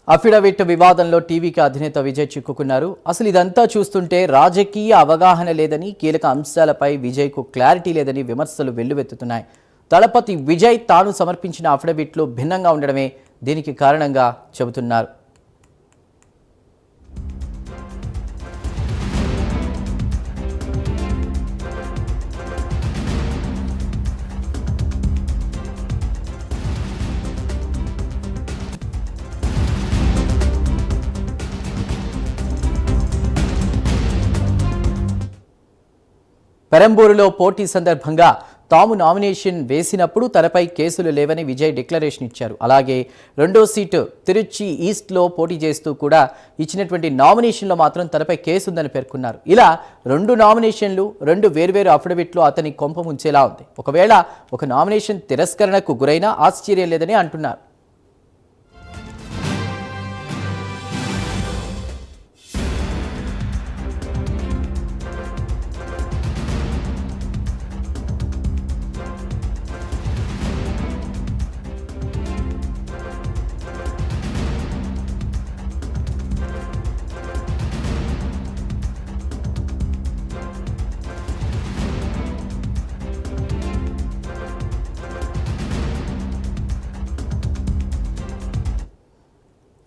Affidavit వివాదంలో టీవీకి అధినేత విజయ్ చిక్కుకున్నారు. అసలు ఇదంతా చూస్తుంటే రాజకీయ అవగాహన లేదని, కీలక అంశాలపై విజయ్కు క్లారిటీ లేదని విమర్శలు వెల్లువెత్తుతున్నాయి. దళపతి విజయ్ తాను సమర్పించిన అఫిడవిట్లో భిన్నంగా ఉండడమే దీనికి కారణంగా చెబుతున్నారు. పెరంబూరులో పోటీ సందర్భంగా తాము నామినేషన్ వేసినప్పుడు తనపై కేసులు లేవని విజయ్ డిక్లరేషన్ ఇచ్చారు. అలాగే రెండో సీటు తిరుచి ఈస్ట్లో పోటీ చేస్తూ కూడా ఇచ్చినటువంటి నామినేషన్లో మాత్రం తనపై కేసు ఉందని పేర్కొన్నారు. ఇలా రెండు నామినేషన్లు, రెండు వేర్వేరు అఫిడవిట్లు అతని కొంప ముంచేలా ఉంది. ఒకవేళ ఒక నామినేషన్ తిరస్కరణకు గురైనా ఆశ్చర్యం లేదని అంటున్నారు.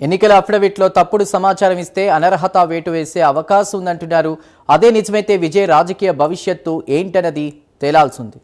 ఎన్నికల అఫిడవిట్లో తప్పుడు సమాచారం ఇస్తే అనర్హత వేటు వేసే అవకాశం ఉందంటున్నారు. అదే నిజమైతే విజయ్ రాజకీయ భవిష్యత్తు ఏంటన్నది తేలాల్సింది.